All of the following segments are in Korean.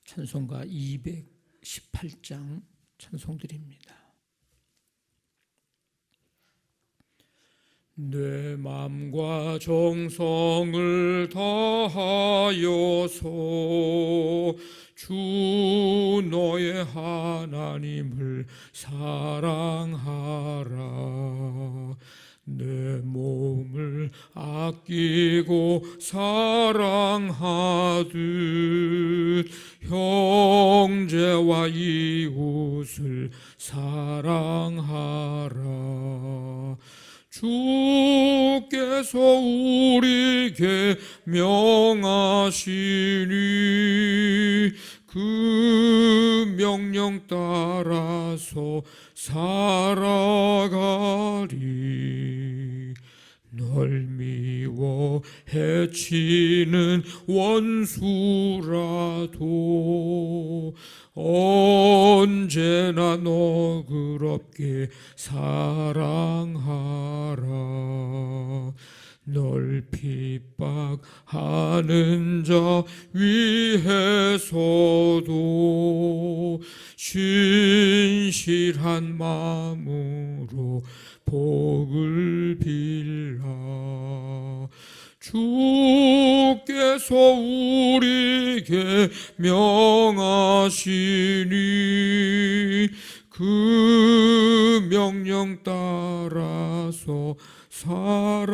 찬송가 218장 찬송드립니다. 내 맘과 정성을 다하여서 주 너의 하나님을 사랑하라. 내 몸을 아끼고 사랑하듯 형제와 이웃을 사랑하라. 주께서 우리에게 명하시니 그 명령 따라서 살아가리. 널 미워 해치는 원수라도 언제나 너그럽게 사랑하라. 널 핍박하는 자 위해서도 신실한 마음으로 복을 빌라. 주께서 우리에게 명하시니 그 명령 따라서 살아가리.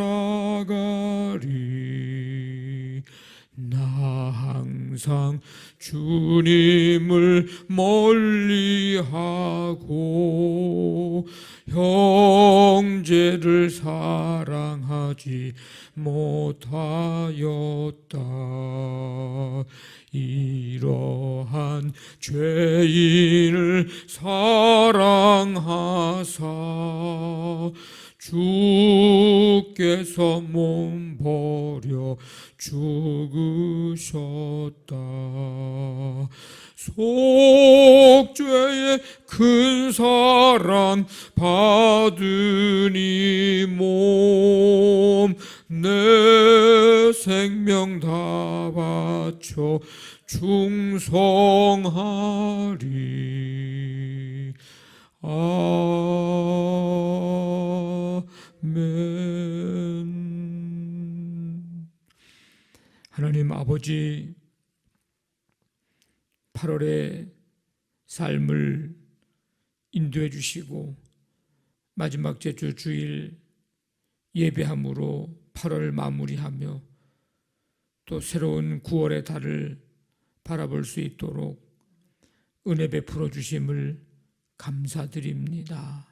나 항상 주님을 멀리하고 형제를 사랑하지 못하였다. 이러한 죄인을 사랑하사 주께서 몸 버려 죽으셨다. 속죄의 큰 사랑 받으니 몸 내 생명 다 바쳐 충성하리. 아멘. 하나님 아버지, 8월의 삶을 인도해 주시고 마지막 제주 주일 예배함으로 8월 마무리하며 또 새로운 9월의 달을 바라볼 수 있도록 은혜 베풀어 주심을 감사드립니다.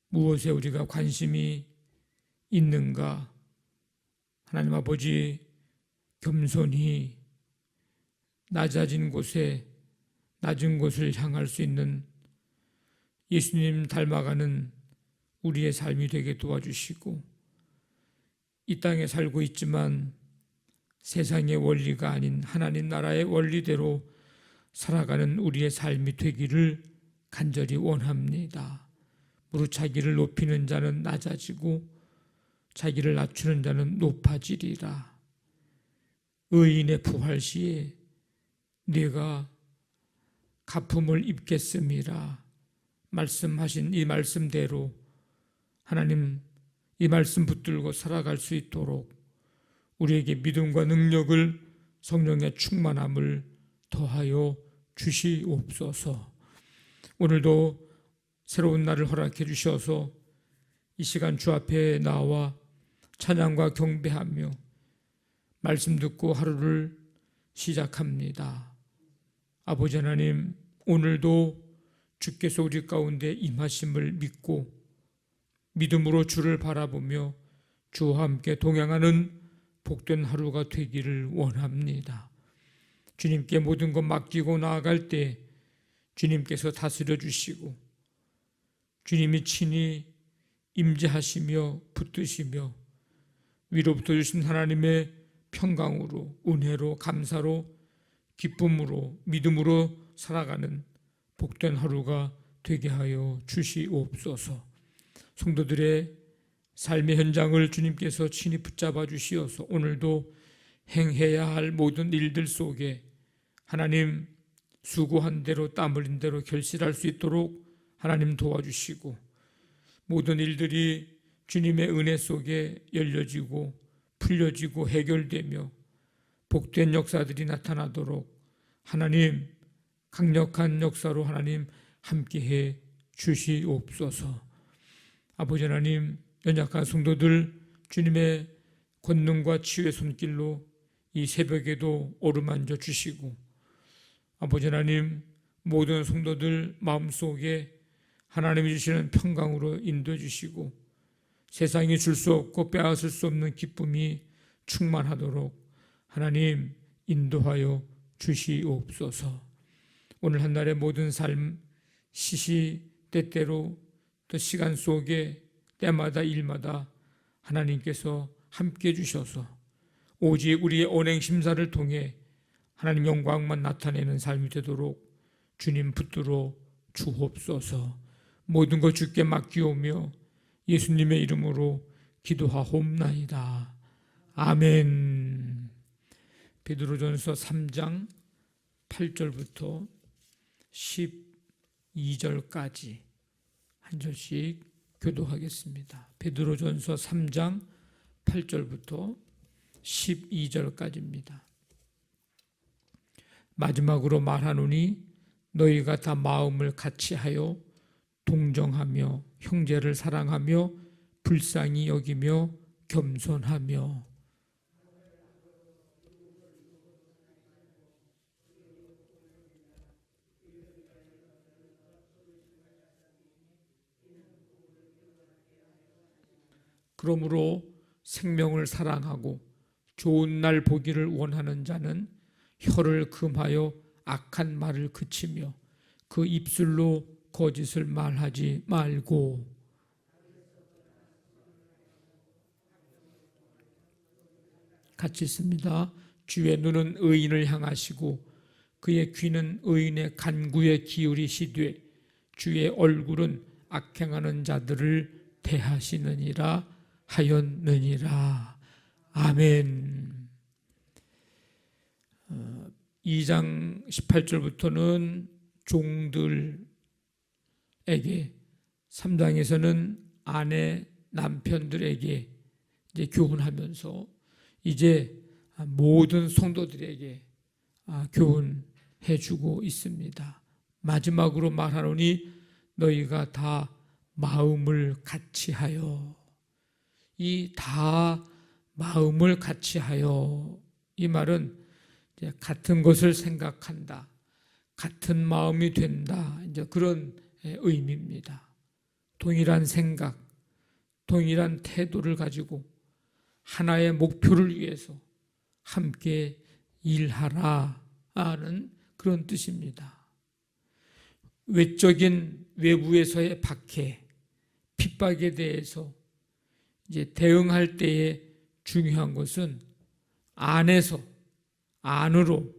무엇에 우리가 관심이 있는가? 하나님 아버지, 겸손히 낮아진 곳에 낮은 곳을 향할 수 있는 예수님 닮아가는 우리의 삶이 되게 도와주시고, 이 땅에 살고 있지만 세상의 원리가 아닌 하나님 나라의 원리대로 살아가는 우리의 삶이 되기를 간절히 원합니다. 무릇 자기를 높이는 자는 낮아지고 자기를 낮추는 자는 높아지리라. 의인의 부활 시에 네가 가품을 입겠음이라 말씀하신 이 말씀대로 하나님 이 말씀 붙들고 살아갈 수 있도록 우리에게 믿음과 능력을, 성령의 충만함을 더하여 주시옵소서. 오늘도 새로운 날을 허락해 주셔서 이 시간 주 앞에 나와 찬양과 경배하며 말씀 듣고 하루를 시작합니다. 아버지 하나님, 오늘도 주께서 우리 가운데 임하심을 믿고 믿음으로 주를 바라보며 주와 함께 동행하는 복된 하루가 되기를 원합니다. 주님께 모든 것 맡기고 나아갈 때 주님께서 다스려 주시고 주님이 친히 임재하시며 붙드시며 위로부터 주신 하나님의 평강으로, 은혜로, 감사로, 기쁨으로, 믿음으로 살아가는 복된 하루가 되게 하여 주시옵소서. 성도들의 삶의 현장을 주님께서 친히 붙잡아 주시어서 오늘도 행해야 할 모든 일들 속에 하나님 수고한 대로 땀 흘린 대로 결실할 수 있도록 하나님 도와주시고 모든 일들이 주님의 은혜 속에 열려지고 풀려지고 해결되며 복된 역사들이 나타나도록 하나님 강력한 역사로 하나님 함께해 주시옵소서. 아버지 하나님, 연약한 성도들 주님의 권능과 치유의 손길로 이 새벽에도 어루만져 주시고 아버지 하나님, 모든 성도들 마음속에 하나님이 주시는 평강으로 인도해 주시고 세상이 줄 수 없고 빼앗을 수 없는 기쁨이 충만하도록 하나님 인도하여 주시옵소서. 오늘 한 날의 모든 삶 시시때때로 또 시간 속에 때마다 일마다 하나님께서 함께 주셔서 오직 우리의 언행심사를 통해 하나님 영광만 나타내는 삶이 되도록 주님 붙들어 주옵소서. 모든 것 주께 맡기오며 예수님의 이름으로 기도하옵나이다. 아멘. 베드로전서 3장 8절부터 12절까지 한 절씩 교도하겠습니다. 베드로전서 3장 8절부터 12절까지입니다. 마지막으로 말하노니 너희가 다 마음을 같이하여 동정하며 형제를 사랑하며 불쌍히 여기며 겸손하며 그러므로 생명을 사랑하고 좋은 날 보기를 원하는 자는 혀를 금하여 악한 말을 그치며 그 입술로 거짓을 말하지 말고 같이 있습니다. 주의 눈은 의인을 향하시고 그의 귀는 의인의 간구에 기울이시되 주의 얼굴은 악행하는 자들을 대하시느니라 하였느니라. 아멘. 2장 18절부터는 종들에게, 3장에서는 아내 남편들에게 이제 교훈하면서 이제 모든 성도들에게 교훈해 주고 있습니다. 마지막으로 말하노니 너희가 다 마음을 같이하여, 이 다 마음을 같이하여, 이 말은 이제 같은 것을 생각한다, 같은 마음이 된다, 이제 그런 의미입니다. 동일한 생각, 동일한 태도를 가지고 하나의 목표를 위해서 함께 일하라는 그런 뜻입니다. 외적인 외부에서의 박해, 핍박에 대해서 이제 대응할 때에 중요한 것은 안으로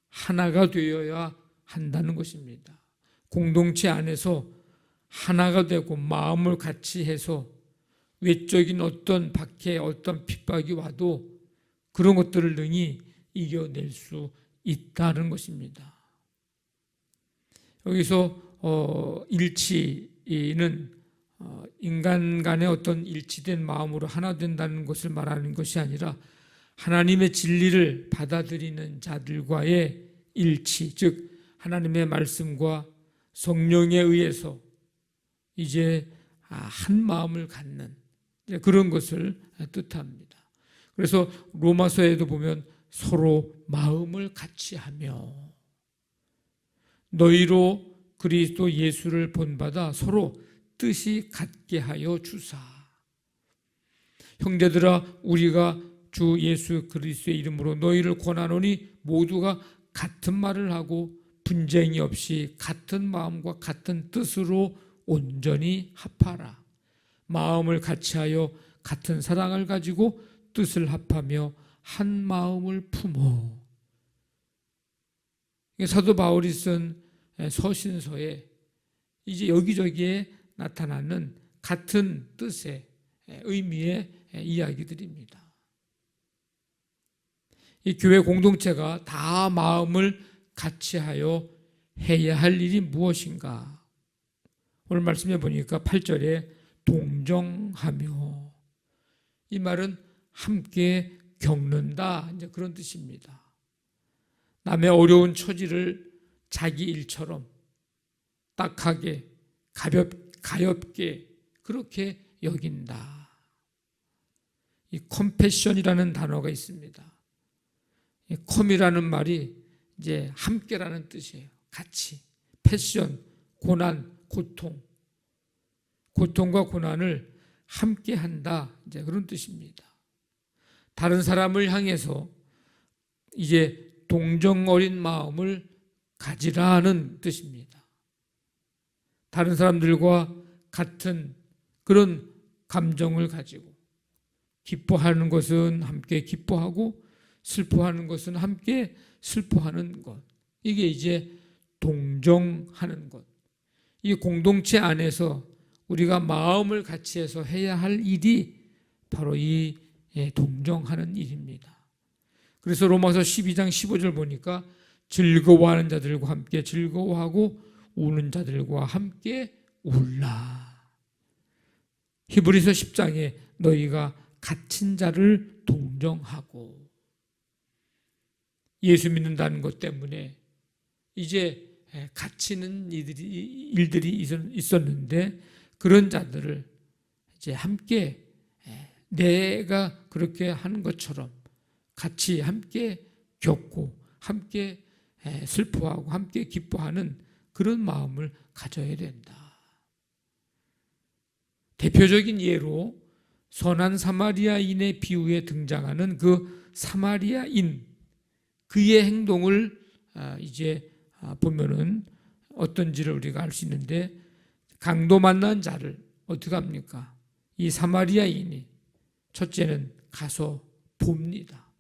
하나가 되어야 한다는 것입니다. 공동체 안에서 하나가 되고 마음을 같이 해서 외적인 어떤 박해, 어떤 핍박이 와도 그런 것들을 능히 이겨낼 수 있다는 것입니다. 여기서 일치는 인간 간의 어떤 일치된 마음으로 하나 된다는 것을 말하는 것이 아니라 하나님의 진리를 받아들이는 자들과의 일치, 즉 하나님의 말씀과 성령에 의해서 이제 한 마음을 갖는 그런 것을 뜻합니다. 그래서 로마서에도 보면 서로 마음을 같이 하며 너희로 그리스도 예수를 본받아 서로 뜻이 같게 하여 주사. 형제들아, 우리가 주 예수 그리스도의 이름으로 너희를 권하노니 모두가 같은 말을 하고 분쟁이 없이 같은 마음과 같은 뜻으로 온전히 합하라. 마음을 같이하여 같은 사랑을 가지고 뜻을 합하며 한 마음을 품어. 사도 바울이 쓴 서신서에 이제 여기저기에 나타나는 같은 뜻의 의미의 이야기들입니다. 이 교회 공동체가 다 마음을 같이 하여 해야 할 일이 무엇인가? 오늘 말씀해 보니까 8절에 동정하며, 이 말은 함께 겪는다, 이제 그런 뜻입니다. 남의 어려운 처지를 자기 일처럼 딱하게 가볍게 그렇게 여긴다. 이 컴패션이라는 단어가 있습니다. 이 컴이라는 말이 이제 함께라는 뜻이에요. 같이. 패션, 고난, 고통과 고난을 함께 한다, 이제 그런 뜻입니다. 다른 사람을 향해서 이제 동정 어린 마음을 가지라는 뜻입니다. 다른 사람들과 같은 그런 감정을 가지고, 기뻐하는 것은 함께 기뻐하고 슬퍼하는 것은 함께 슬퍼하는 것, 이게 이제 동정하는 것. 이 공동체 안에서 우리가 마음을 같이 해서 해야 할 일이 바로 이 동정하는 일입니다. 그래서 로마서 12장 15절 보니까 즐거워하는 자들과 함께 즐거워하고 우는 자들과 함께 울라. 히브리서 10장에 너희가 갇힌 자를 동정하고, 예수 믿는다는 것 때문에 이제 갇히는 일들이 있었는데, 그런 자들을 이제 함께 내가 그렇게 하는 것처럼 같이 함께 겪고 함께 슬퍼하고 함께 기뻐하는 그런 마음을 가져야 된다. 대표적인 예로 선한 사마리아인의 비유에 등장하는 그 사마리아인, 그의 행동을 이제 보면은 어떤지를 우리가 알 수 있는데, 강도 만난 자를 어떻게 합니까? 이 사마리아인이 첫째는 가서 봅니다.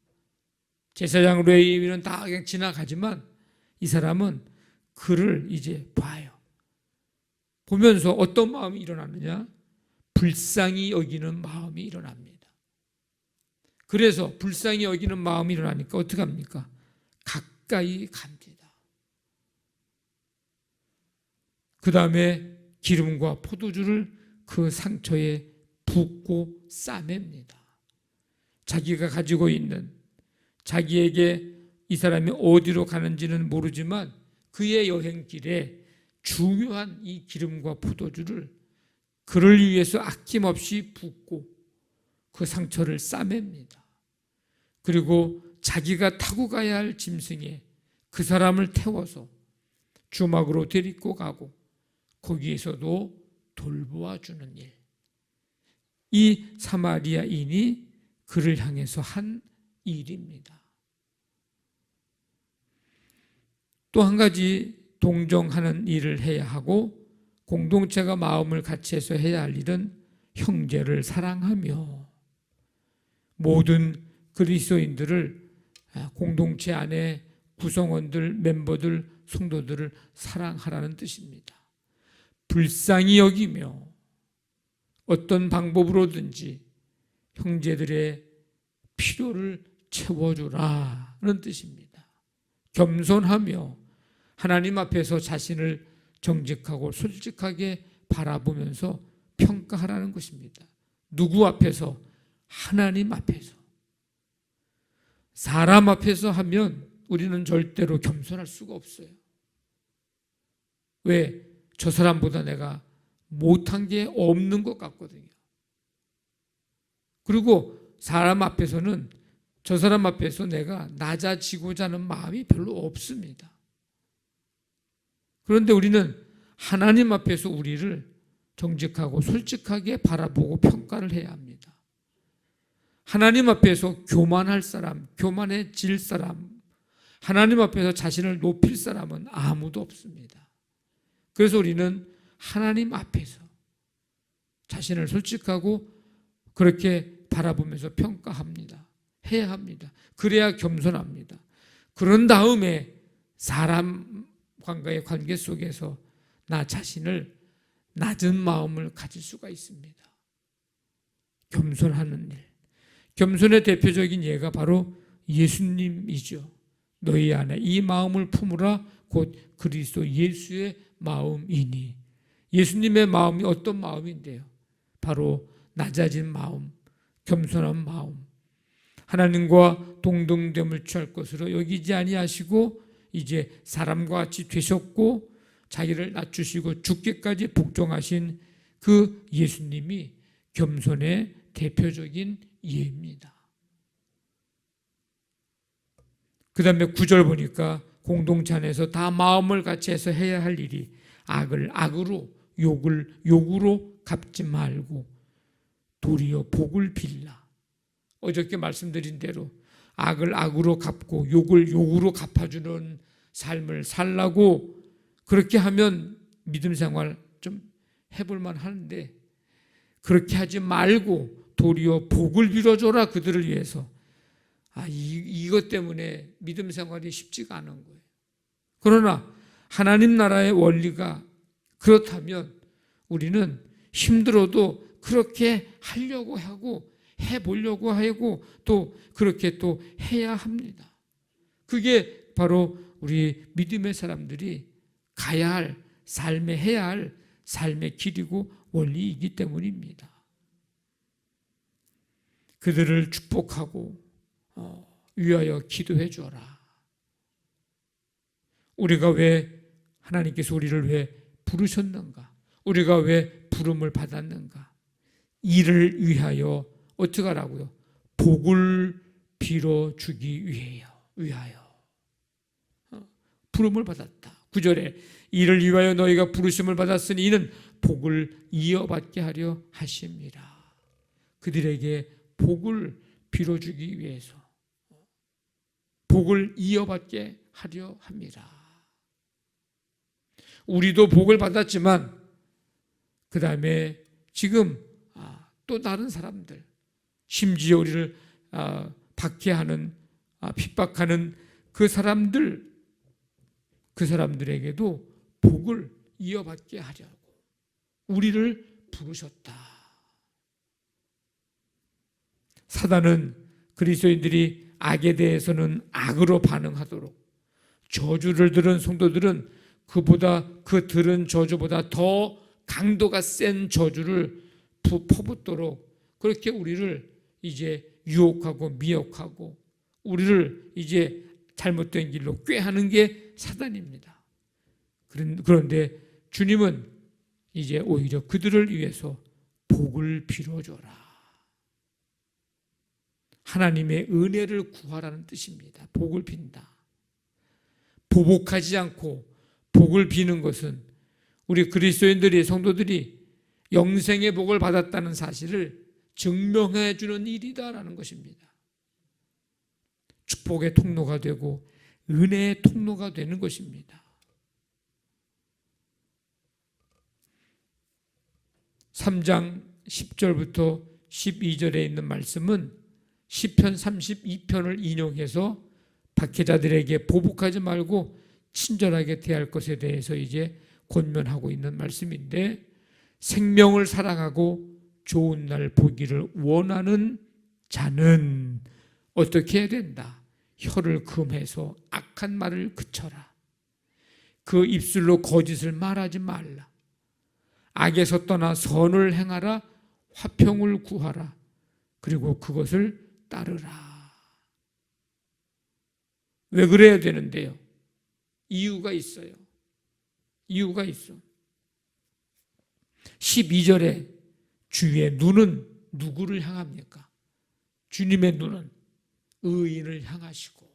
제사장 레위인은 다 그냥 지나가지만 이 사람은 그를 이제 봐요. 보면서 어떤 마음이 일어나느냐? 불쌍히 여기는 마음이 일어납니다. 그래서 불쌍히 여기는 마음이 일어나니까 어떻게 합니까? 가까이 갑니다. 그 다음에 기름과 포도주를 그 상처에 붓고 싸맵니다. 자기가 가지고 있는, 자기에게 이 사람이 어디로 가는지는 모르지만 그의 여행길에 중요한 이 기름과 포도주를 그를 위해서 아낌없이 붓고 그 상처를 싸맵니다. 그리고 자기가 타고 가야 할 짐승에 그 사람을 태워서 주막으로 데리고 가고 거기에서도 돌보아 주는 일. 이 사마리아인이 그를 향해서 한 일입니다. 또 한 가지 동정하는 일을 해야 하고, 공동체가 마음을 같이 해서 해야 할 일은 형제를 사랑하며, 모든 그리스도인들을, 공동체 안에 구성원들, 멤버들, 성도들을 사랑하라는 뜻입니다. 불쌍히 여기며 어떤 방법으로든지 형제들의 필요를 채워주라는 뜻입니다. 겸손하며 하나님 앞에서 자신을 정직하고 솔직하게 바라보면서 평가하라는 것입니다. 누구 앞에서? 하나님 앞에서. 사람 앞에서 하면 우리는 절대로 겸손할 수가 없어요. 왜? 저 사람보다 내가 못한 게 없는 것 같거든요. 그리고 사람 앞에서는 저 사람 앞에서 내가 낮아지고자 하는 마음이 별로 없습니다. 그런데 우리는 하나님 앞에서 우리를 정직하고 솔직하게 바라보고 평가를 해야 합니다. 하나님 앞에서 교만할 사람, 교만해질 사람, 하나님 앞에서 자신을 높일 사람은 아무도 없습니다. 그래서 우리는 하나님 앞에서 자신을 솔직하고 그렇게 바라보면서 평가합니다. 해야 합니다. 그래야 겸손합니다. 그런 다음에 사람과의 관계 속에서 나 자신을 낮은 마음을 가질 수가 있습니다. 겸손하는 일. 겸손의 대표적인 예가 바로 예수님이죠. 너희 안에 이 마음을 품으라 곧 그리스도 예수의 마음이니. 예수님의 마음이 어떤 마음인데요? 바로 낮아진 마음, 겸손한 마음, 하나님과 동등됨을 취할 것으로 여기지 아니하시고 이제 사람과 같이 되셨고 자기를 낮추시고 죽기까지 복종하신 그 예수님이 겸손의 대표적인 예입니다. 그 다음에 9절 보니까 공동체 안에서 다 마음을 같이 해서 해야 할 일이 악을 악으로 욕을 욕으로 갚지 말고 도리어 복을 빌라. 어저께 말씀드린 대로 악을 악으로 갚고 욕을 욕으로 갚아주는 삶을 살라고 그렇게 하면 믿음 생활 좀 해볼만 하는데 그렇게 하지 말고 도리어 복을 빌어줘라 그들을 위해서. 이것 때문에 믿음 생활이 쉽지가 않은 거예요. 그러나 하나님 나라의 원리가 그렇다면 우리는 힘들어도 그렇게 하려고 하고 해보려고 하고 또 그렇게 또 해야 합니다. 그게 바로 우리 믿음의 사람들이 가야 할 삶에 해야 할 삶의 길이고 원리이기 때문입니다. 그들을 축복하고 위하여 기도해 주어라. 우리가 왜 하나님께서 우리를 왜 부르셨는가? 우리가 왜 부름을 받았는가? 이를 위하여 어떻게 하라고요? 복을 빌어주기 위하여 부름을 받았다. 9절에 이를 위하여 너희가 부르심을 받았으니 이는 복을 이어받게 하려 하십니다. 그들에게 복을 빌어주기 위해서 복을 이어받게 하려 합니다. 우리도 복을 받았지만 그 다음에 지금 또 다른 사람들 심지어 우리를 박해하는 핍박하는 그 사람들에게도 복을 이어받게 하려고 우리를 부르셨다. 사단은 그리스도인들이 악에 대해서는 악으로 반응하도록 저주를 들은 성도들은 그 들은 저주보다 더 강도가 센 저주를 퍼붓도록 그렇게 우리를 이제 유혹하고 미혹하고 우리를 이제 잘못된 길로 꾀하는 게 사단입니다. 그런데 주님은 이제 오히려 그들을 위해서 복을 빌어줘라. 하나님의 은혜를 구하라는 뜻입니다. 복을 빈다. 보복하지 않고 복을 비는 것은 우리 그리스도인들이 성도들이 영생의 복을 받았다는 사실을 증명해 주는 일이다라는 것입니다. 축복의 통로가 되고 은혜의 통로가 되는 것입니다. 3장 10절부터 12절에 있는 말씀은 시편 32편을 인용해서 박해자들에게 보복하지 말고 친절하게 대할 것에 대해서 이제 권면하고 있는 말씀인데 생명을 사랑하고 좋은 날 보기를 원하는 자는 어떻게 해야 된다? 혀를 금해서 악한 말을 그쳐라. 그 입술로 거짓을 말하지 말라. 악에서 떠나 선을 행하라. 화평을 구하라. 그리고 그것을 따르라. 왜 그래야 되는데요? 이유가 있어요. 이유가 있어. 12절에 주의 눈은 누구를 향합니까? 주님의 눈은 의인을 향하시고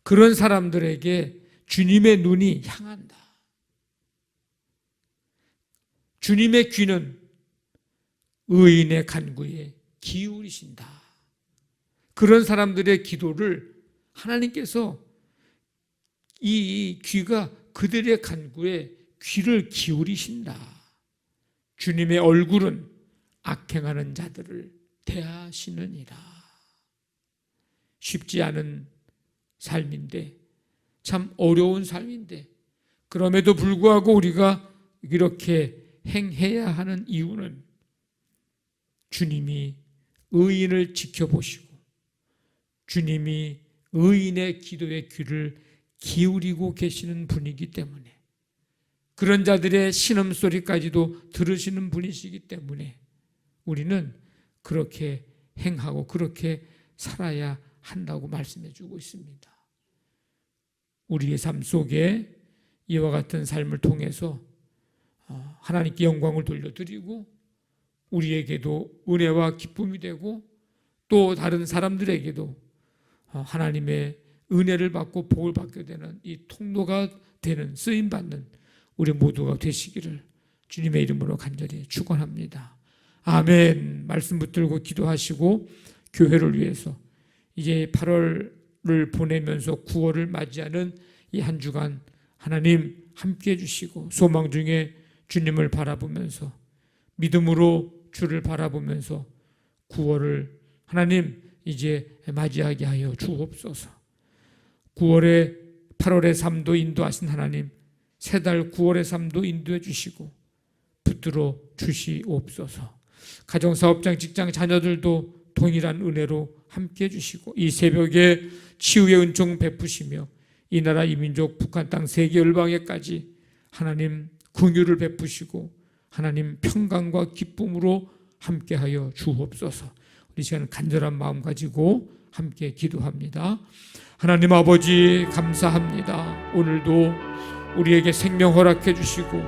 그런 사람들에게 주님의 눈이 향한다. 주님의 귀는 의인의 간구에 기울이신다. 그런 사람들의 기도를 하나님께서 이 귀가 그들의 간구에 귀를 기울이신다. 주님의 얼굴은 악행하는 자들을 대하시느니라. 쉽지 않은 삶인데 참 어려운 삶인데 그럼에도 불구하고 우리가 이렇게 행해야 하는 이유는 주님이 의인을 지켜보시고 주님이 의인의 기도의 귀를 기울이고 계시는 분이기 때문에, 그런 자들의 신음소리까지도 들으시는 분이시기 때문에 우리는 그렇게 행하고 그렇게 살아야 한다고 말씀해 주고 있습니다. 우리의 삶 속에 이와 같은 삶을 통해서 하나님께 영광을 돌려드리고 우리에게도 은혜와 기쁨이 되고 또 다른 사람들에게도 하나님의 은혜를 받고 복을 받게 되는 이 통로가 되는, 쓰임받는 우리 모두가 되시기를 주님의 이름으로 간절히 축원합니다. 아멘. 말씀 붙들고 기도하시고 교회를 위해서 이제 8월을 보내면서 9월을 맞이하는 이 한 주간 하나님 함께해 주시고 소망 중에 주님을 바라보면서 믿음으로 주를 바라보면서 9월을 하나님 이제 맞이하게 하여 주옵소서. 9월에 8월의 삶도 인도하신 하나님, 세 달 9월의 삶도 인도해 주시고 붙들어 주시옵소서. 가정사업장, 직장, 자녀들도 동일한 은혜로 함께해 주시고 이 새벽에 치유의 은총 베푸시며 이 나라 이 민족 북한 땅 세계 열방에까지 하나님 긍휼을 베푸시고 하나님 평강과 기쁨으로 함께하여 주옵소서. 우리 시간 간절한 마음 가지고 함께 기도합니다. 하나님 아버지 감사합니다. 오늘도 우리에게 생명 허락해 주시고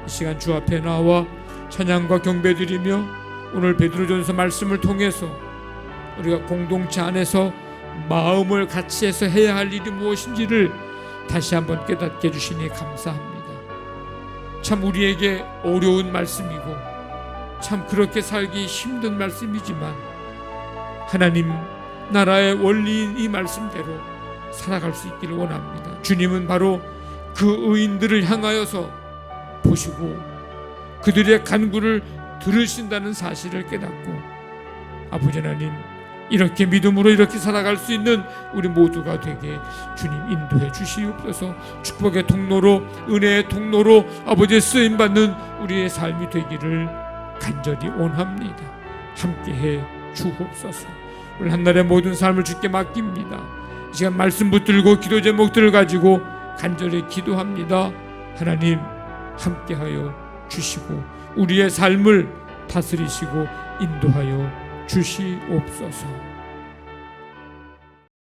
이 시간 주 앞에 나와 찬양과 경배드리며 오늘 베드로전서 말씀을 통해서 우리가 공동체 안에서 마음을 같이 해서 해야 할 일이 무엇인지를 다시 한번 깨닫게 해주시니 감사합니다. 참 우리에게 어려운 말씀이고 참 그렇게 살기 힘든 말씀이지만 하나님 나라의 원리인 이 말씀대로 살아갈 수 있기를 원합니다. 주님은 바로 그 의인들을 향하여서 보시고 그들의 간구를 들으신다는 사실을 깨닫고 아버지 하나님 이렇게 믿음으로 이렇게 살아갈 수 있는 우리 모두가 되게 주님 인도해 주시옵소서. 축복의 통로로 은혜의 통로로 아버지의 쓰임받는 우리의 삶이 되기를 간절히 원합니다. 함께해 주옵소서. 오늘 한날의 모든 삶을 주께 맡깁니다. 이 시간 말씀 붙들고 기도 제목들을 가지고 간절히 기도합니다. 하나님 함께하여 주시고 우리의 삶을 다스리시고 인도하여 주시옵소서.